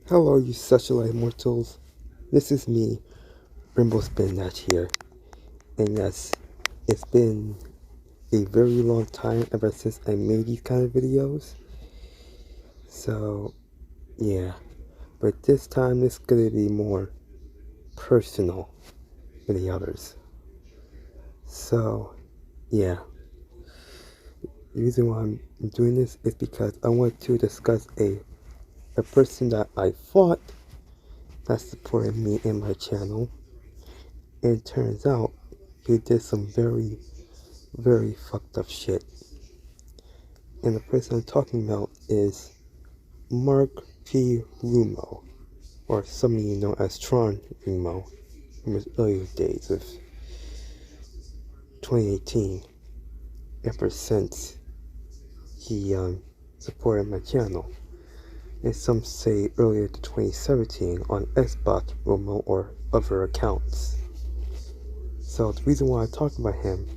Hello, you socialite mortals. This is me, Rainbow Spinach here. And yes, it's been a very long time ever since I made these kind of videos. So, yeah. But this time it's gonna be more personal than the others. So, yeah. The reason why I'm doing this is because I want to discuss a person that I fought that supported me in my channel. And it turns out he did some very fucked up shit. And the person I'm talking about is Mark Romo, or some of you know as Tron Remo, from his earlier days of 2018, ever since he supported my channel. And some say earlier to 2017 on Xbox Romo or other accounts. So the reason why I talk about him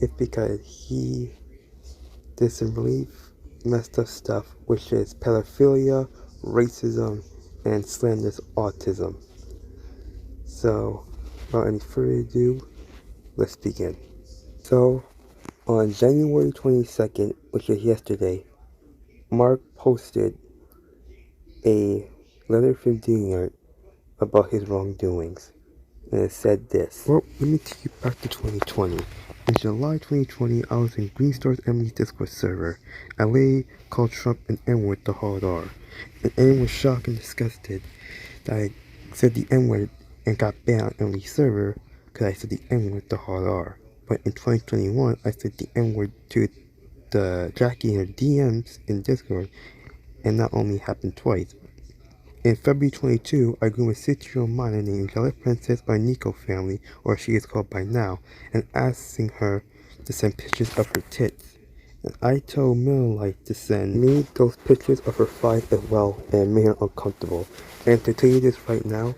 is because he did some really messed up stuff, which is pedophilia, racism, and slanders autism. So, without any further ado, let's begin. So, on January 22nd, which is yesterday, Mark posted a letter from Junior about his wrongdoings. And it said this. Well, let me take you back to 2020. In July 2020, I was in Greenstar's Emily's Discord server. A lady called Trump an N-word the hard R. And everyone was shocked and disgusted that I said the N-word and got banned on Emily's server because I said the N-word the hard R. But in 2021, I said the N-word to the Jackie in her DMs in Discord, and that only happened twice. In February 22, I grew a 6-year-old minor named Angelic Princess by Nico family, or she is called by now, and asking her to send pictures of her tits. And I told Milllight to send me those pictures of her thighs as well, and made her uncomfortable. And to tell you this right now,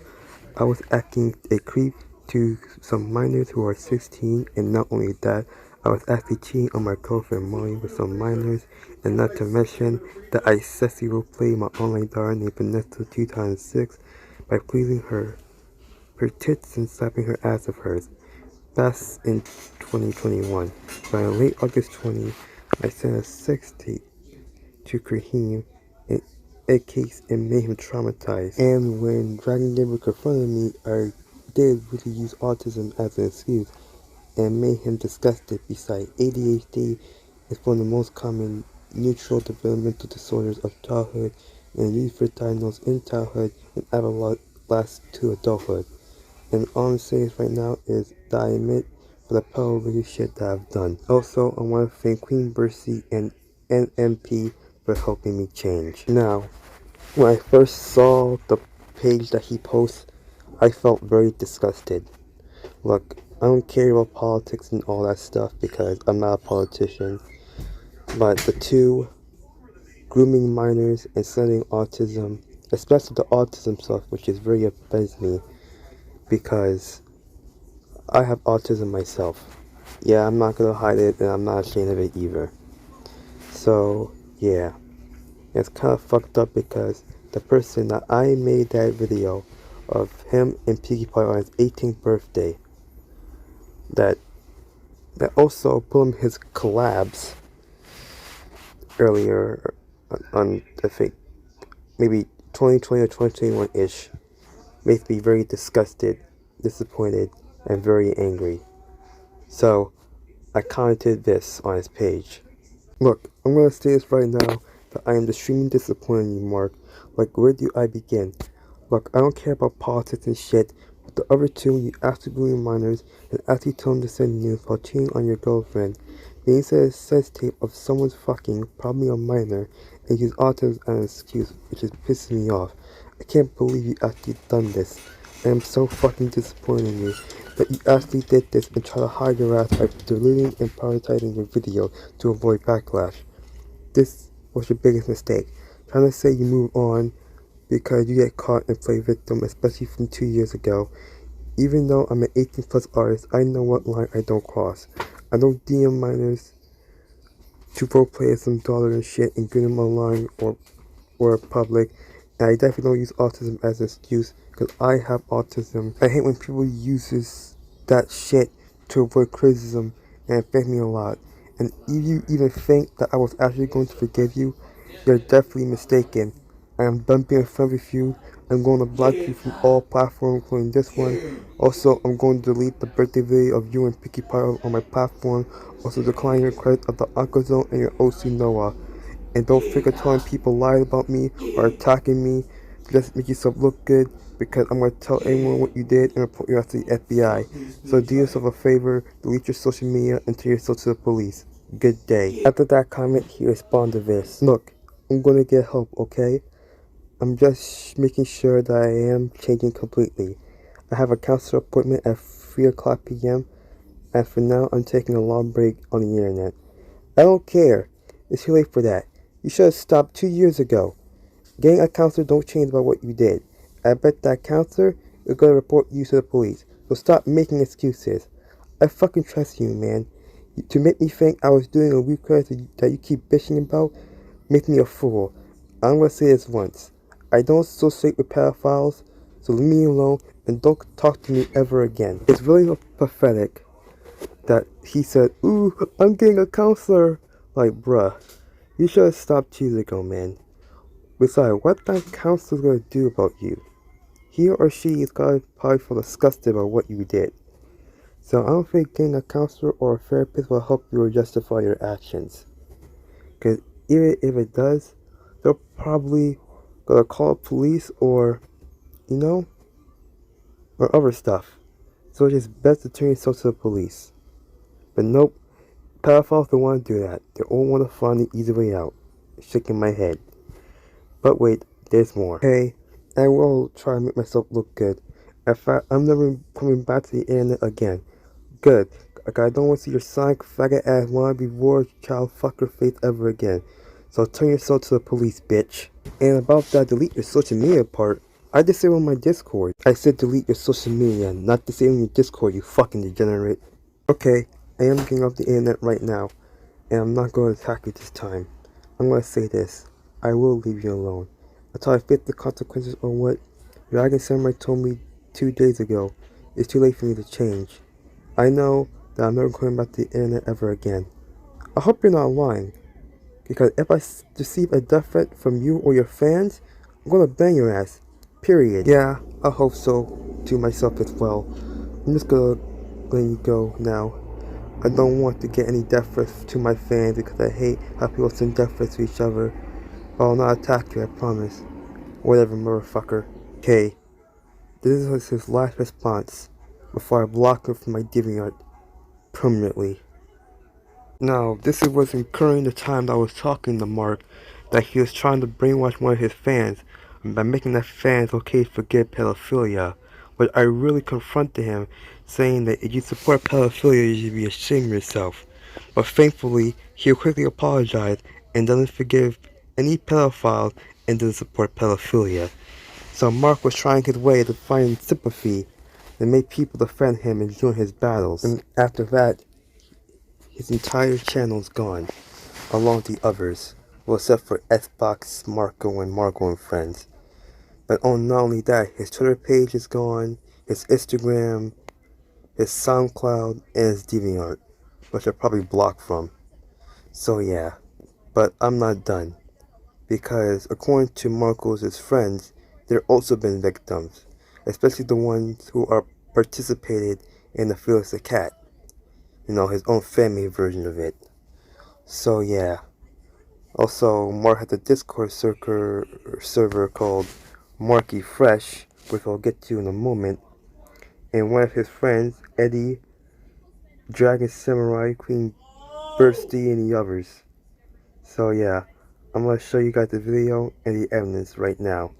I was acting a creep to some minors who are 16, and not only that, I was actually cheating on my girlfriend Molly with some minors, and not to mention that I sexy roleplayed my online daughter named Vanessa 2006 by pleasing her tits and slapping her ass of hers. That's in 2021. By late August 20, I sent a sex tape to Kraheem in a case and made him traumatized. And when Dragon Gamer confronted me, I did really use autism as an excuse and made him disgusted. Besides, ADHD is one of the most common neutral developmental disorders of childhood and usually diagnosed in childhood and ever lasts to adulthood. And all I'm saying right now is that I admit for the power really shit that I've done. Also, I want to thank Queen Bercy and NMP for helping me change. Now, when I first saw the page that he posts, I felt very disgusted. Look, I don't care about politics and all that stuff because I'm not a politician, but the two, grooming minors and sending autism, especially the autism stuff, which is very offends me because I have autism myself. Yeah, I'm not gonna hide it and I'm not ashamed of it either. So, yeah, it's kind of fucked up because the person that I made that video of him and Piggy Pie on his 18th birthday, that also put him his collabs earlier on I think maybe 2020 or 2021-ish, makes me very disgusted, disappointed, and very angry. So I commented this on his page. Look, I'm gonna say this right now that I am extremely disappointed in you, Mark. Like, where do I begin? Look, I don't care about politics and shit, but the other two, you absolutely minors and actually told them to send news while cheating on your girlfriend. They said a sex tape of someone's fucking, probably a minor, and use autism as an excuse, which is pissing me off. I can't believe you actually done this. I am so fucking disappointed in you that you actually did this and try to hide your ass by deleting and prioritizing your video to avoid backlash. This was your biggest mistake. Trying to say you move on because you get caught and play victim, especially from 2 years ago. Even though I'm an 18 plus artist, I know what line I don't cross. I don't DM minors to roleplay as some daughter and shit and get them online or public And I definitely don't use autism as an excuse because I have autism. I hate when people uses that shit to avoid criticism, and it thanked me a lot. And if you even think that I was actually going to forgive you, you're definitely mistaken. I am done being friends with you. I'm going to block you from all platforms, including this one. Also, I'm going to delete the birthday video of you and Picky Pie on my platform. Also, decline your credit of the Uncle Zone and your OC Noah. And don't figure telling people lies about me or attacking me just to make yourself look good, because I'm going to tell anyone what you did and report you out to the FBI. So do yourself a favor, delete your social media and turn yourself to the police. Good day. After that comment, he responded to this. Look, I'm going to get help, okay? I'm just making sure that I am changing completely. I have a counselor appointment at 3 o'clock p.m. and for now I'm taking a long break on the internet. I don't care. It's too late for that. You should have stopped 2 years ago. Getting a counselor don't change about what you did. I bet that counselor is gonna report you to the police. So stop making excuses. I fucking trust you, man. To make me think I was doing a request that you keep bitching about makes me a fool. I'm gonna say this once. I don't associate with pedophiles, so leave me alone and don't talk to me ever again. It's really pathetic that he said, "Ooh, I'm getting a counselor." Like, bruh, you should have stopped years ago, man. Besides, what that counselor's gonna do about you? He or she is gonna probably feel disgusted about what you did. So I don't think getting a counselor or a therapist will help you or justify your actions. Cause even if it does, they'll probably gonna call police or, you know, or other stuff. So it's just best to turn yourself to the police. But nope, pedophiles don't want to do that. They all want to find the easy way out. Shaking my head. But wait, there's more. Hey, I will try to make myself look good. In fact, I'm never coming back to the internet again. Good. Like, I don't want to see your sonic faggot ass wannabe war child fucker face ever again. So turn yourself to the police, bitch. And about that delete your social media part, I disabled my Discord. I said delete your social media, not disable your Discord, you fucking degenerate. Okay, I am getting off the internet right now, and I'm not going to attack you this time. I'm going to say this. I will leave you alone. Until I face the consequences of what Dragon Samurai told me 2 days ago. It's too late for me to change. I know that I'm never going back to the internet ever again. I hope you're not lying, because if I receive a death threat from you or your fans, I'm gonna bang your ass. Period. Yeah, I hope so, to myself as well. I'm just gonna let you go now. I don't want to get any death threats to my fans because I hate how people send death threats to each other. But I'll not attack you, I promise. Whatever, motherfucker. Okay, this was his last response before I block him from my DeviantArt permanently. Now, this was incurring the time that I was talking to Mark that he was trying to brainwash one of his fans by making that fans okay to forget pedophilia. But I really confronted him, saying that if you support pedophilia, you should be ashamed of yourself. But thankfully, he quickly apologized and doesn't forgive any pedophiles and doesn't support pedophilia. So Mark was trying his way to find sympathy and make people defend him and join his battles. And after that, his entire channel is gone, along with the others, well, except for Xbox, Marco and friends. But not only that, his Twitter page is gone, his Instagram, his SoundCloud, and his DeviantArt, which are probably blocked from. So yeah, but I'm not done, because according to Marco's friends, there also been victims, especially the ones who are participated in the Felix the Cat, his own family version of it. So yeah. Also, Mark has a Discord server called Marky Fresh, which I'll get to in a moment. And one of his friends, Eddie, Dragon Samurai, Queen Bursty, and the others. So yeah, I'm gonna show you guys the video and the evidence right now.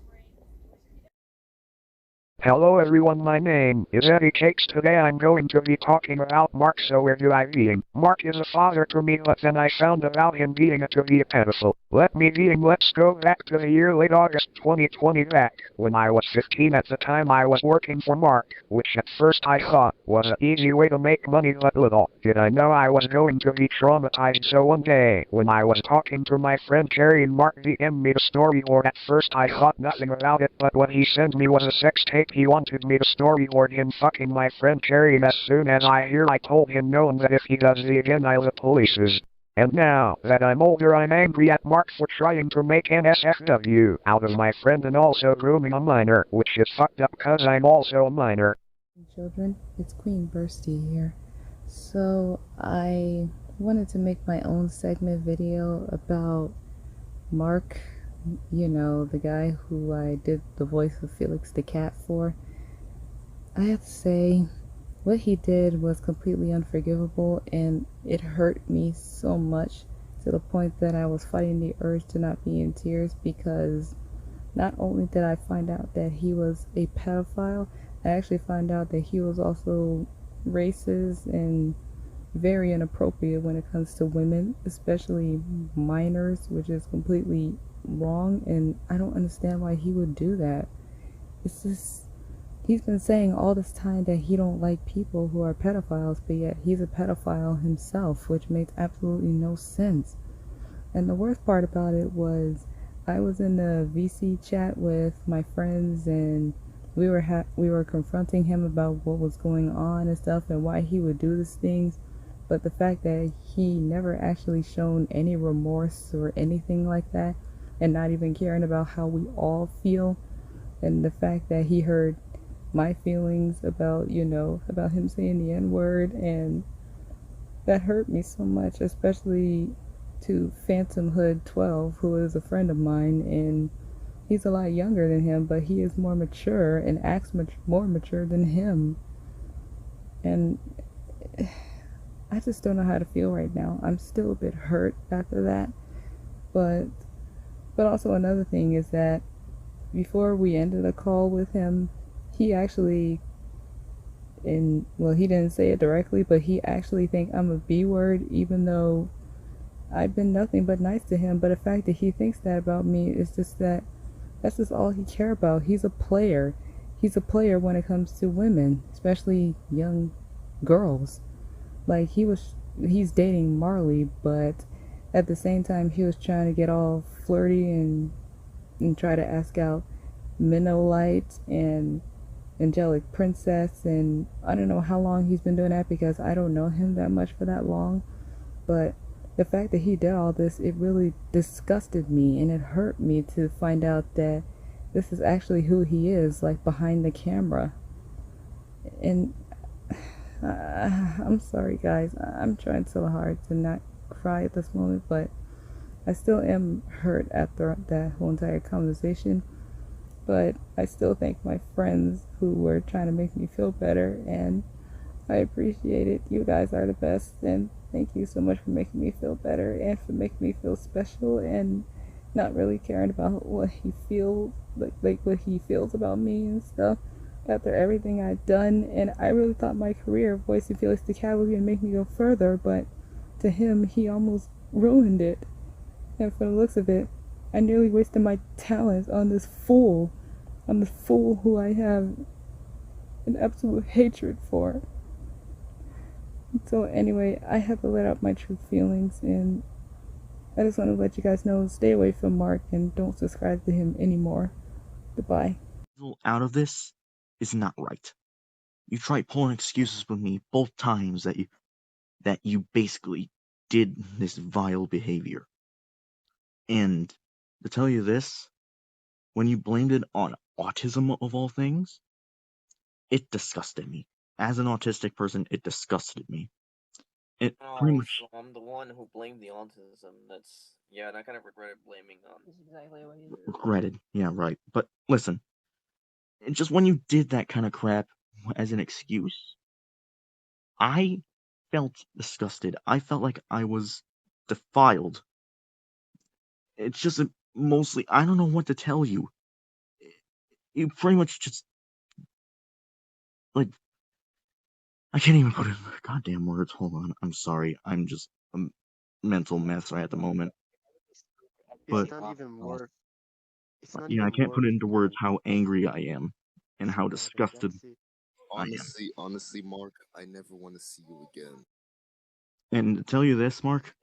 Hello everyone, my name is Eddie Cakes. Today I'm going to be talking about Mark. So where do I begin? Mark is a father to me, but then I found about him being to be a pedophile. Let's go back to the year late August 2020, back when I was 15. At the time I was working for Mark, which at first I thought was an easy way to make money, but little did I know I was going to be traumatized. So one day, when I was talking to my friend Jerry, and Mark DM'd me the storyboard. At first I thought nothing about it, but what he sent me was a sex tape. He wanted me to storyboard him fucking my friend Jerry, and as soon as I told him no, and that if he does it again I'll the polices. And now that I'm older, I'm angry at Mark for trying to make an SFW out of my friend and also grooming a minor, which is fucked up cause I'm also a minor. Children, it's Queen Bursty here. So I wanted to make my own segment video about Mark, the guy who I did the voice of Felix the Cat for. I have to say, what he did was completely unforgivable, and it hurt me so much to the point that I was fighting the urge to not be in tears, because not only did I find out that he was a pedophile, I actually found out that he was also racist and very inappropriate when it comes to women, especially minors, which is completely wrong, and I don't understand why he would do that. It's just, he's been saying all this time that he don't like people who are pedophiles, but yet he's a pedophile himself, which makes absolutely no sense. And the worst part about it was, I was in the VC chat with my friends, and we were confronting him about what was going on and stuff and why he would do these things. But the fact that he never actually shown any remorse or anything like that, and not even caring about how we all feel, and the fact that he heard my feelings about, about him saying the N word, and that hurt me so much, especially to Phantom Hood 12, who is a friend of mine, and he's a lot younger than him, but he is more mature and acts much more mature than him. And I just don't know how to feel right now. I'm still a bit hurt after that, but also another thing is that before we ended the call with him, he actually, he didn't say it directly, but he actually think I'm a B word, even though I've been nothing but nice to him. But the fact that he thinks that about me is just that's just all he cares about. He's a player. He's a player when it comes to women, especially young girls. Like, he's dating Marley, but at the same time he was trying to get all flirty and try to ask out Minnowlight and Angelic Princess, and I don't know how long he's been doing that because I don't know him that much for that long. But the fact that he did all this, it really disgusted me, and it hurt me to find out that this is actually who he is, like, behind the camera. And I'm sorry, guys. I'm trying so hard to not cry at this moment, but I still am hurt after that whole entire conversation. But I still thank my friends who were trying to make me feel better, and I appreciate it. You guys are the best, and thank you so much for making me feel better and for making me feel special and not really caring about what he feels like what he feels about me and stuff after everything I've done. And I really thought my career voicing Felix the Cat was gonna make me go further, but to him he almost ruined it. And for the looks of it, I nearly wasted my talents on this fool, who I have an absolute hatred for. So anyway, I have to let out my true feelings, and I just want to let you guys know, stay away from Mark and don't subscribe to him anymore. Goodbye. Out of this is not right. You tried pulling excuses with me both times that you basically did this vile behavior. And to tell you this, when you blamed it on autism of all things, it disgusted me. As an autistic person, it disgusted me. It pretty Oh, much so I'm the one who blamed the autism. That's yeah, and I kind of regretted blaming That's exactly what he did. regretted. Yeah, right. But listen, just when you did that kind of crap as an excuse, I felt disgusted. I felt like I was defiled. It's just mostly, I don't know what to tell you. You pretty much just like, I can't even put it in goddamn words. Hold on. I'm sorry. I'm just a mental mess right at the moment. But It's not even worth. It's not yeah, I even can't put worth. it into words how angry I am and how Yeah, but disgusted that's it. I am. Honestly, Mark, I never want to see you again. And to tell you this, Mark,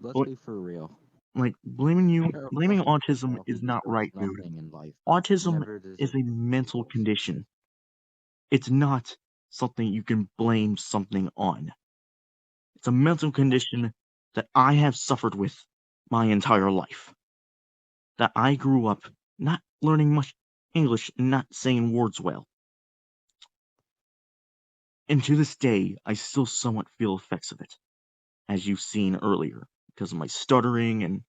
Let's be for real. like blaming You're a autism child is who not deserves right, dude. nothing in life. Autism Never is deserved a to be mental this. condition. It's not something you can blame something on. It's a mental condition that I have suffered with my entire life. That I grew up not learning much English and not saying words well. And to this day, I still somewhat feel effects of it, as you've seen earlier, because of my stuttering and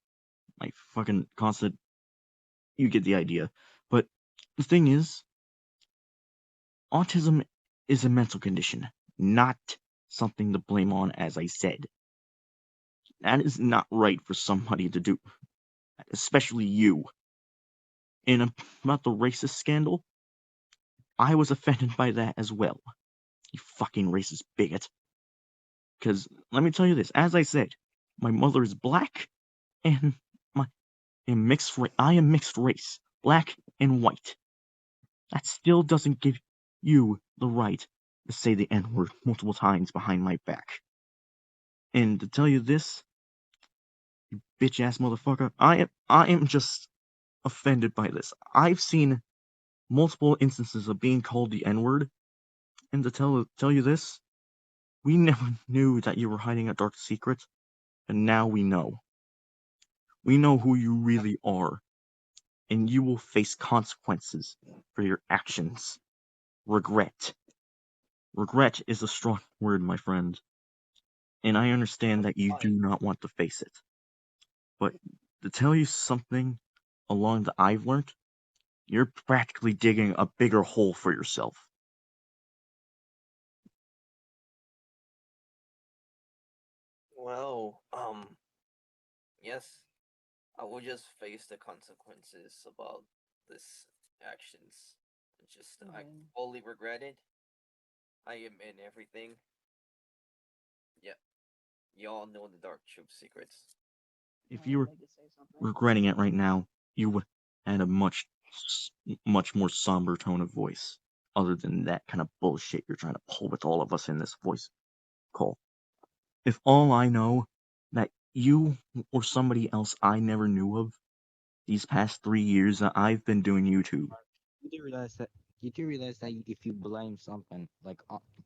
my fucking constant. You get the idea. But the thing is, autism is a mental condition, not something to blame on, as I said. That is not right for somebody to do, especially you. And about the racist scandal, I was offended by that as well. You fucking racist bigot. Because let me tell you this, as I said, my mother is black and I am mixed race, black and white. That still doesn't give you the right to say the N-word multiple times behind my back. And to tell you this, you bitch ass motherfucker, I am just offended by this. I've seen multiple instances of being called the N-word, and to tell you this, we never knew that you were hiding a dark secret, and now we know. We know who you really are, and you will face consequences for your actions. Regret. Regret is a strong word, my friend, and I understand that you do not want to face it. But to tell you something along that I've learned, you're practically digging a bigger hole for yourself. Well, yes, I will just face the consequences about this actions. Just I fully regret it. I admit everything. Yeah, y'all know the dark truth secrets. If you were regretting it right now, you would have a much more somber tone of voice, other than that kind of bullshit you're trying to pull with all of us in this voice call. If all I know that you or somebody else I never knew of these past 3 years that I've been doing YouTube, You do realize that if you blame something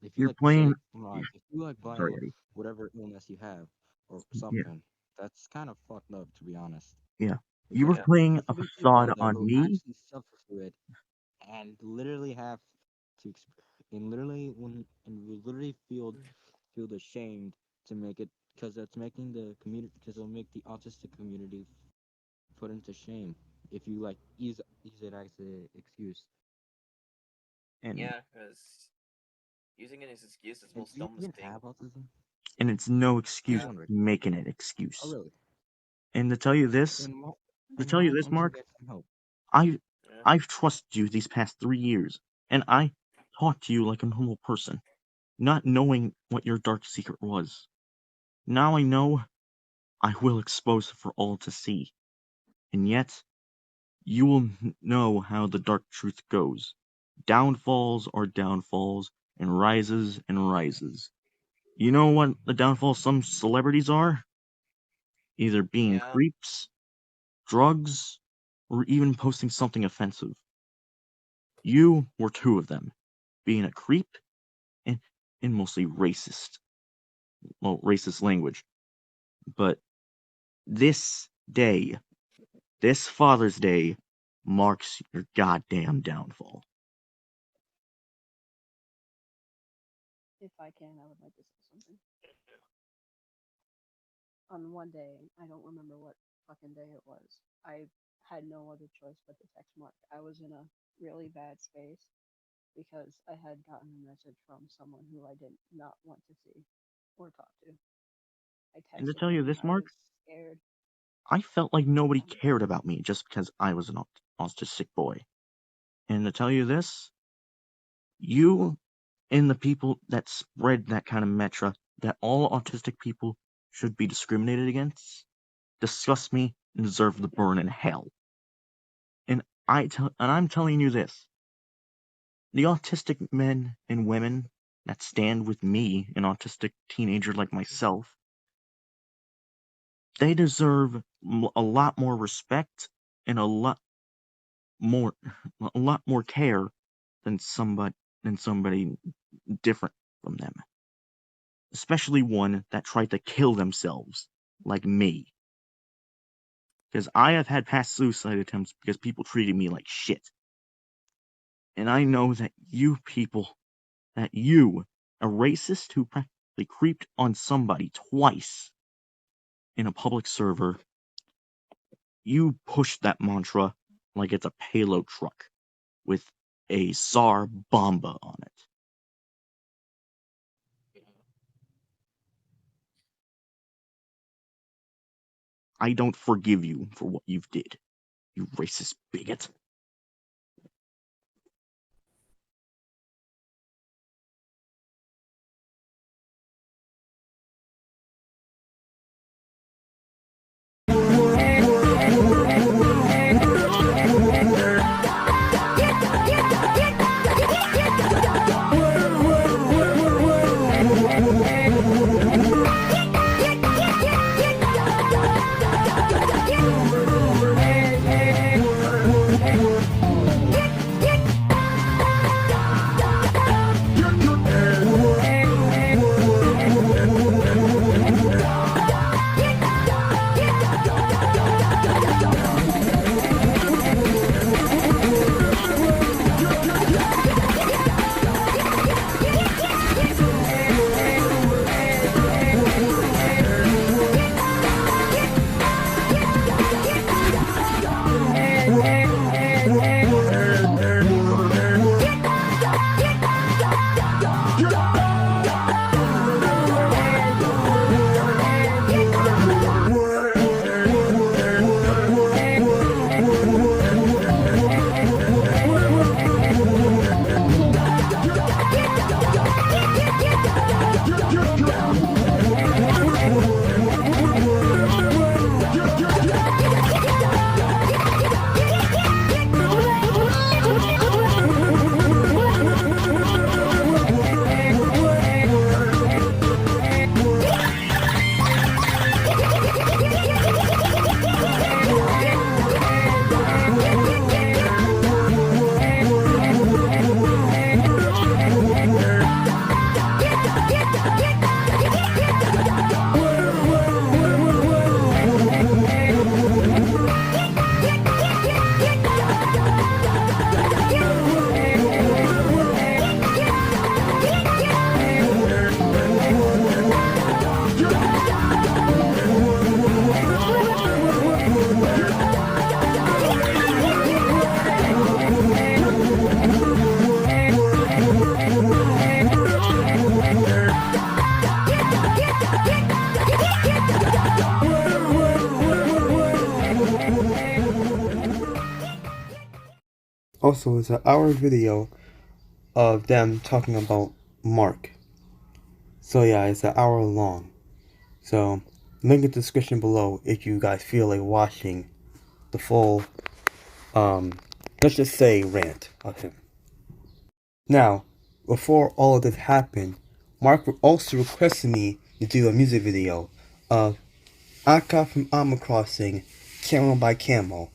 if you you're like playing. say if you like Sorry, blame Eddie. whatever illness you have or Yeah, something, that's kind of fucked up to be honest. yeah. You were Because Yeah. playing there's a gonna be people facade out there on who me. actually suffer through it and literally have to and will literally feel ashamed to make it because that's making the community because it'll make the autistic community put into shame if you like use it as an excuse. and Yeah, because using it as excuse is And most do you dumbest even thing. have autism? and it's no Just excuse Yeah. wondering. making an Oh, excuse. really? And to tell you this, Then why don't you Mark, get some help? I Yeah. I've trusted you these past 3 years, and I talked to you like a normal person, not knowing what your dark secret was. Now I know I will expose it for all to see, and yet you will know how the dark truth goes. Downfalls are downfalls, and rises. You know what the downfall some celebrities are? Either being Yeah. creeps, drugs, or even posting something offensive. You were two of them, being a creep and, and mostly racist. Well, racist language. But this day, this Father's Day, marks your goddamn downfall. If I can, I would like to say something. On one day, I don't remember what fucking day it was. I had no other choice but to text Mark. I was in a really bad space because I had gotten a message from someone who I did not want to see or talk to. I And to texted tell you him. this, I Mark, was scared. I felt like nobody Um, cared about me just because I was an autistic boy. And to tell you this, You and the people that spread that kind of mantra that all autistic people should be discriminated against disgust me and deserve to burn in hell. And I'm telling you this: the autistic men and women that stand with me, an autistic teenager like myself, they deserve a lot more respect and more a lot more care than somebody different from them, especially one that tried to kill themselves like me, because I have had past suicide attempts because people treated me like shit. And I know that you people, that you, a racist who practically creeped on somebody twice in a public server, you pushed that mantra like it's a payload truck with a SAR bomba on it. I don't forgive you for what you've did, you racist bigot. Also, it's an hour video of them talking about Mark. So yeah, it's an hour long. So link in the description below if you guys feel like watching the full, let's just say rant of him. Now, before all of this happened, Mark also requested me to do a music video of Aka from Animal Crossing, Camo by Camo,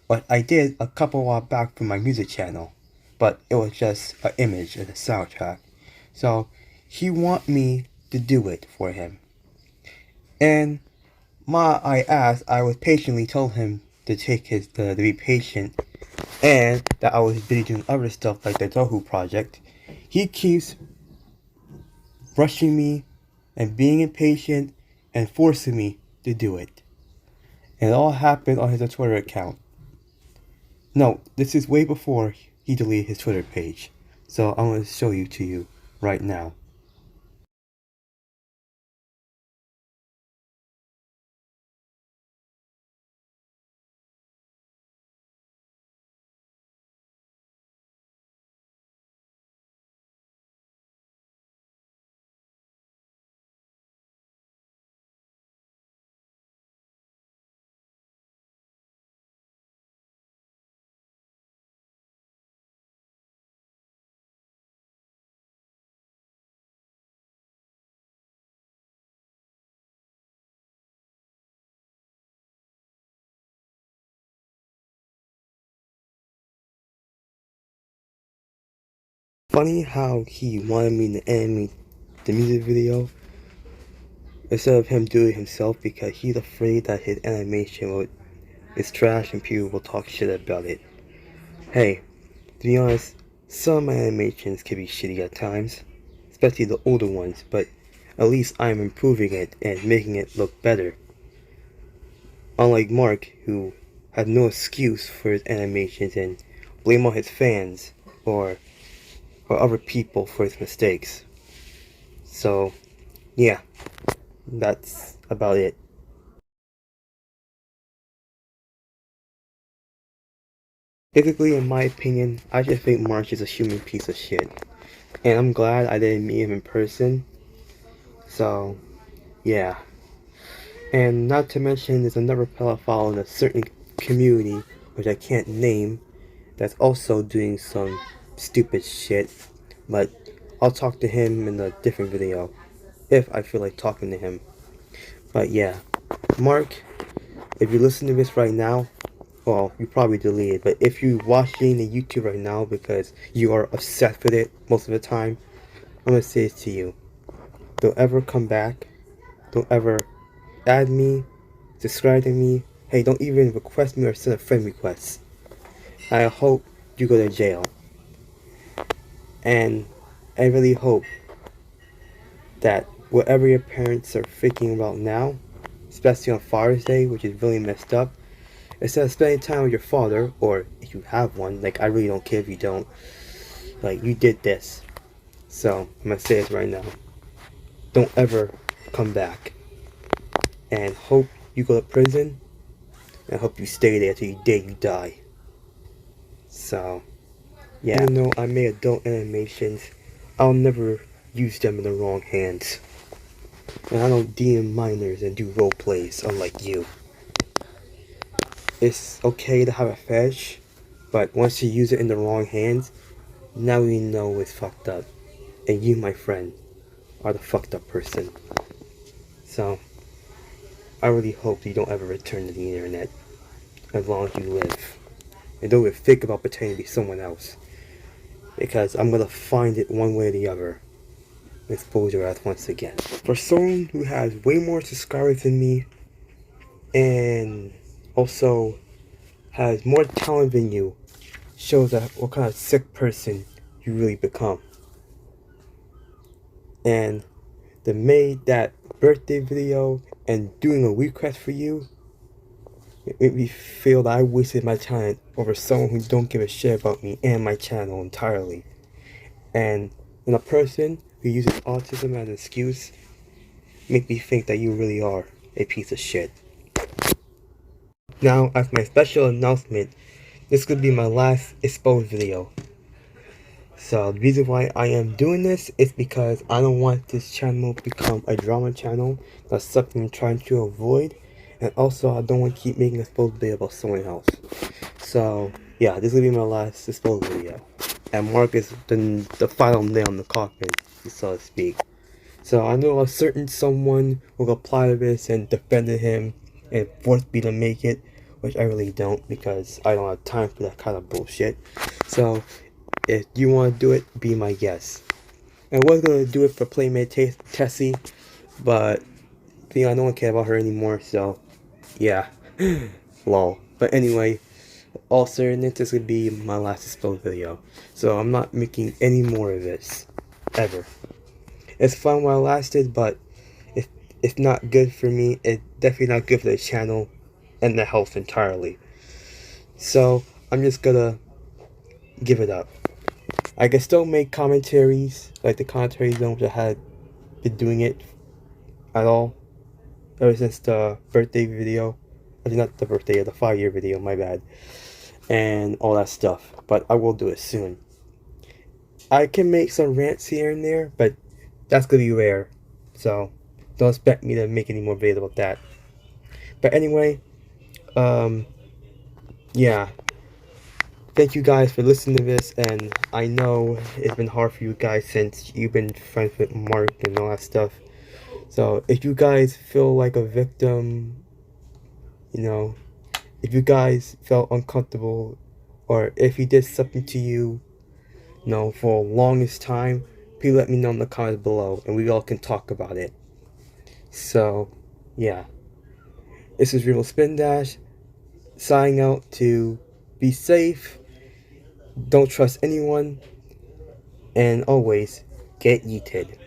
what I did a couple while back from my music channel, but it was just an image and a soundtrack. So he want me to do it for him. And I asked, I was patiently told him to to be patient, and that I was busy doing other stuff like the touhou project. He keeps rushing me and being impatient and forcing me to do it. And it all happened on his Twitter account. No, this is way before he deleted his Twitter page. So I'm going to show you to you right now. Funny how he wanted me to animate the music video instead of him doing it himself because he's afraid that his animation is trash and people will talk shit about it. Hey, to be honest, some of my animations can be shitty at times, especially the older ones, but at least I'm improving it and making it look better. Unlike Mark, who had no excuse for his animations and blame all his fans or other people for his mistakes. So, yeah, that's about it. Basically, in my opinion, I just think Mark is a human piece of shit. And I'm glad I didn't meet him in person. So, yeah. And not to mention, there's another pedophile in a certain community, which I can't name, that's also doing some stupid shit. But I'll talk to him in a different video, if I feel like talking to him. But yeah, Mark, if you listen to this right now, well, you probably deleted, but if you're watching the YouTube right now because you are obsessed with it most of the time, I'm gonna say this to you. Don't ever come back. Don't ever add me, subscribe to me. Hey, don't even request me or send a friend request. I hope you go to jail. And I really hope that whatever your parents are thinking about now, especially on Father's Day, which is really messed up, instead of spending time with your father, or if you have one, like I really don't care if you don't, like you did this. So I'm gonna say this right now. Don't ever come back. And hope you go to prison, and hope you stay there till the day you die. So, yeah. Even though I made adult animations, I'll never use them in the wrong hands. And I don't DM minors and do role plays, unlike you. It's okay to have a fetish, but once you use it in the wrong hands, now you know it's fucked up. And you, my friend, are the fucked up person. So, I really hope you don't ever return to the internet, as long as you live. And don't even think about pretending to be someone else. Because I'm gonna find it one way or the other. And expose your ass once again. For someone who has way more subscribers than me, and also has more talent than you, shows that what kind of sick person you really become. And they made that birthday video and doing a request for you, it made me feel that I wasted my talent over someone who don't give a shit about me and my channel entirely. And when a person who uses autism as an excuse make me think that you really are a piece of shit. Now, as my special announcement, this could be my last exposed video. So the reason why I am doing this is because I don't want this channel to become a drama channel. That's something I'm trying to avoid. And also I don't want to keep making a exposed video about someone else. So yeah, this will be my last exposed video. And Mark is the final nail in the coffin, so to speak. So I know a certain someone will apply to this and defended him and forced me to make it, which I really don't because I don't have time for that kind of bullshit. So if you want to do it, be my guest. I was going to do it for Playmate Tessie, but I don't care about her anymore, so yeah. Lol. But anyway, all seriousness, this would be my last exposed video. So I'm not making any more of this. Ever. It's fun while it lasted, but it's not good for me. It's definitely not good for the channel and the health entirely. So I'm just gonna give it up. I can still make commentaries, like the commentary zone, which I had been doing it at all ever since the birthday video. Actually, not the birthday, the 5-year video, my bad. And all that stuff. But I will do it soon. I can make some rants here and there, but that's gonna be rare. So don't expect me to make any more videos about that. But anyway, yeah. Thank you guys for listening to this, and I know it's been hard for you guys since you've been friends with Mark and all that stuff. So if you guys feel like a victim, you know, if you guys felt uncomfortable, or if he did something to you No, for the longest time, please let me know in the comments below, and we all can talk about it. So, yeah. This is Real Spin Dash, signing out to be safe, don't trust anyone, and always get yeeted.